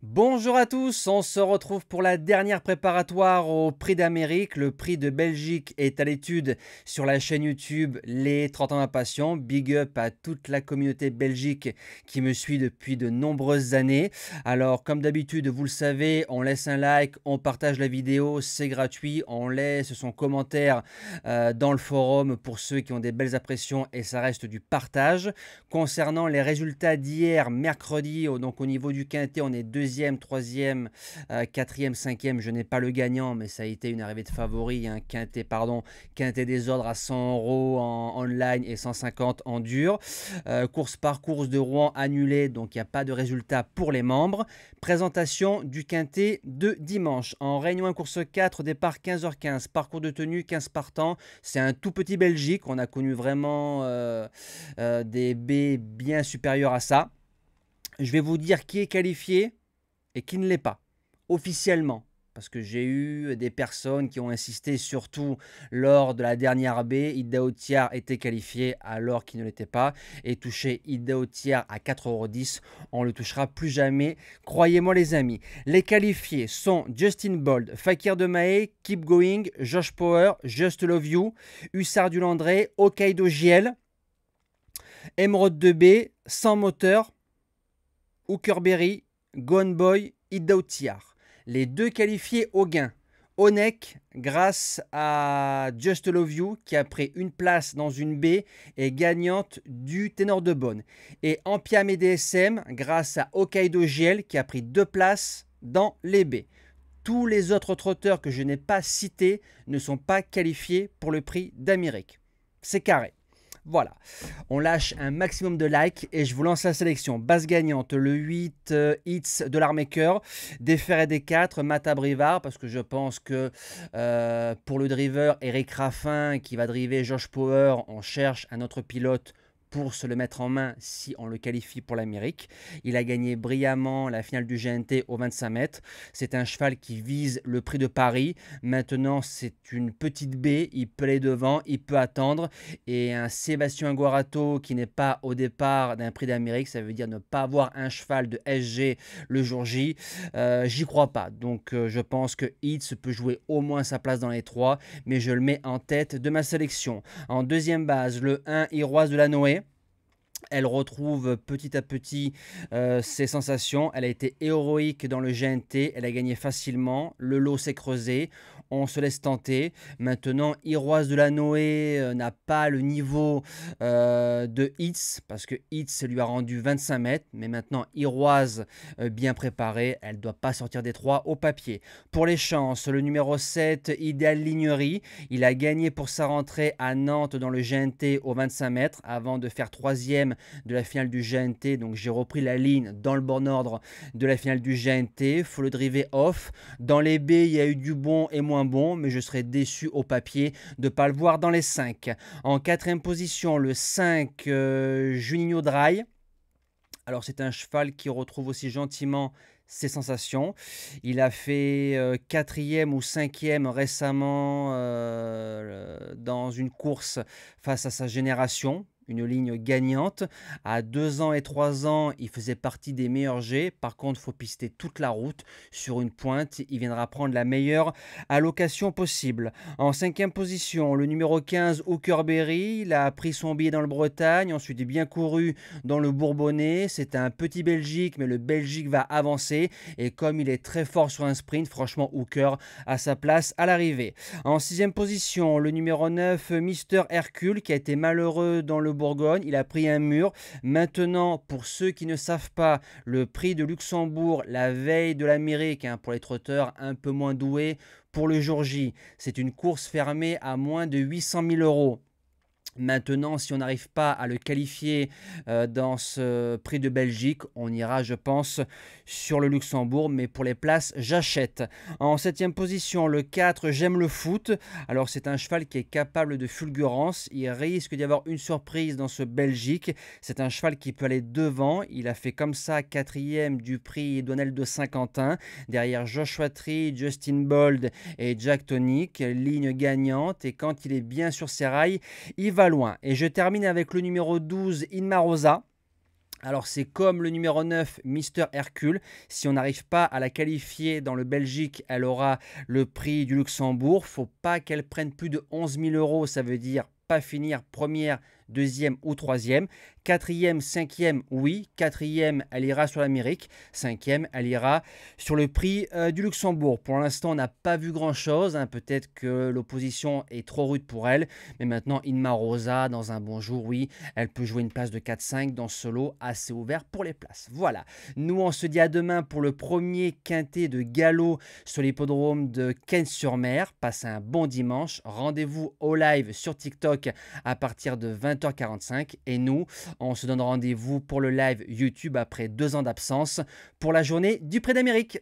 Bonjour à tous, on se retrouve pour la dernière préparatoire au Prix d'Amérique. Le Prix de Belgique est à l'étude sur la chaîne YouTube Les 30 ans d'impatience. Big up à toute la communauté belgique qui me suit depuis de nombreuses années. Alors comme d'habitude, vous le savez, on laisse un like, on partage la vidéo, c'est gratuit. On laisse son commentaire dans le forum pour ceux qui ont des belles impressions et ça reste du partage. Concernant les résultats d'hier, mercredi, donc au niveau du quintet, on est deuxième, troisième, quatrième, cinquième. Je n'ai pas le gagnant, mais ça a été une arrivée de favoris. Quintet des ordres à 100 € en online et 150 en dur. Course par course de Rouen annulée, donc il n'y a pas de résultat pour les membres. Présentation du quintet de dimanche. En réunion 1, course 4, départ 15h15, parcours de tenue 15 partants. C'est un tout petit Belgique. On a connu vraiment des baies bien supérieurs à ça. Je vais vous dire qui est qualifié et qui ne l'est pas, officiellement. Parce que j'ai eu des personnes qui ont insisté, surtout lors de la dernière baie. Idaho-Tiar était qualifié alors qu'il ne l'était pas. Et toucher Idaho-Tiar à 4,10 €, on ne le touchera plus jamais. Croyez-moi les amis. Les qualifiés sont Justin Bold, Fakir de Mahé, Keep Going, Josh Power, Just Love You, Hussard du Landré, Hokkaido JL, Emeraude de B, Sans Moteur, Hookerberry, Gone Boy, Idaho-Tiar. Les deux qualifiés au gain. Onek, grâce à Just Love You, qui a pris une place dans une baie et gagnante du ténor de Bonne. Et Ampiam et DSM, grâce à Hokkaido GL, qui a pris 2 places dans les baies. Tous les autres trotteurs que je n'ai pas cités ne sont pas qualifiés pour le Prix d'Amérique. C'est carré. Voilà, on lâche un maximum de likes et je vous lance la sélection. Base gagnante, le 8 Hits de l'Armaker, des Fer et des 4, Mata Brivard, parce que je pense que pour le driver, Eric Raffin qui va driver Josh Power, on cherche un autre pilote pour se le mettre en main si on le qualifie pour l'Amérique. Il a gagné brillamment la finale du GNT au 25 mètres. C'est un cheval qui vise le Prix de Paris. Maintenant, c'est une petite baie. Il peut aller devant, il peut attendre. Et un Sébastien Guarato qui n'est pas au départ d'un Prix d'Amérique, ça veut dire ne pas avoir un cheval de SG le jour J. J'y crois pas. Donc, je pense que Hitz peut jouer au moins sa place dans les 3, mais je le mets en tête de ma sélection. En deuxième base, le 1 Iroise de la Noé. Elle retrouve petit à petit ses sensations. Elle a été héroïque dans le GNT. Elle a gagné facilement. Le lot s'est creusé. On se laisse tenter. Maintenant, Iroise de la Noé n'a pas le niveau de Hitz, parce que Hitz lui a rendu 25 mètres. Mais maintenant, Iroise bien préparée, elle ne doit pas sortir des 3 au papier. Pour les chances, le numéro 7, Idéal Lignerie. Il a gagné pour sa rentrée à Nantes dans le GNT au 25 mètres avant de faire 3e de la finale du GNT. Donc j'ai repris la ligne dans le bon ordre de la finale du GNT. Faut le driver off. Dans les B, il y a eu du bon et moins bon, mais je serais déçu au papier de ne pas le voir dans les 5. En 4e position, le 5 Juninho Dry. Alors c'est un cheval qui retrouve aussi gentiment ses sensations. Il a fait 4e ou 5e récemment dans une course face à sa génération. Une ligne gagnante. À 2 ans et 3 ans, il faisait partie des meilleurs jets. Par contre, il faut pister toute la route sur une pointe. Il viendra prendre la meilleure allocation possible. En 5e position, le numéro 15, Hookerberry. Il a pris son billet dans le Bretagne. Ensuite, il est bien couru dans le Bourbonnais. C'est un petit Belgique, mais le Belgique va avancer. Et comme il est très fort sur un sprint, franchement, Hooker a sa place à l'arrivée. En 6e position, le numéro 9, Mister Hercule, qui a été malheureux dans le Bourgogne. Il a pris un mur. Maintenant, pour ceux qui ne savent pas, le Prix de Luxembourg, la veille de l'Amérique, pour les trotteurs un peu moins doués, pour le jour J, c'est une course fermée à moins de 800 000 €. Maintenant, si on n'arrive pas à le qualifier dans ce prix de Belgique, on ira, je pense, sur le Luxembourg. Mais pour les places, j'achète. En septième position, le 4, J'aime le foot. Alors, c'est un cheval qui est capable de fulgurance. Il risque d'y avoir une surprise dans ce Belgique. C'est un cheval qui peut aller devant. Il a fait comme ça quatrième du prix Donald de Saint-Quentin. Derrière Joshua Tree, Justin Bold et Jack Tonic. Ligne gagnante. Et quand il est bien sur ses rails, il va loin. Et je termine avec le numéro 12, Inmarosa. Alors c'est comme le numéro 9, Mister Hercule. Si on n'arrive pas à la qualifier dans le Belgique, elle aura le prix du Luxembourg. Faut pas qu'elle prenne plus de 11 000 euros. Ça veut dire pas finir première, deuxième ou troisième. Quatrième, cinquième, oui. Quatrième, elle ira sur l'Amérique. Cinquième, elle ira sur le prix du Luxembourg. Pour l'instant, on n'a pas vu grand-chose. Hein. Peut-être que l'opposition est trop rude pour elle. Mais maintenant, Inma Rosa, dans un bon jour, oui, elle peut jouer une place de 4-5 dans ce lot assez ouvert pour les places. Voilà. Nous, on se dit à demain pour le premier quintet de galop sur l'hippodrome de Cannes-sur-Mer. Passez un bon dimanche. Rendez-vous au live sur TikTok à partir de 20h45. Et nous, on se donne rendez-vous pour le live YouTube après 2 ans d'absence pour la journée du Prix d'Amérique.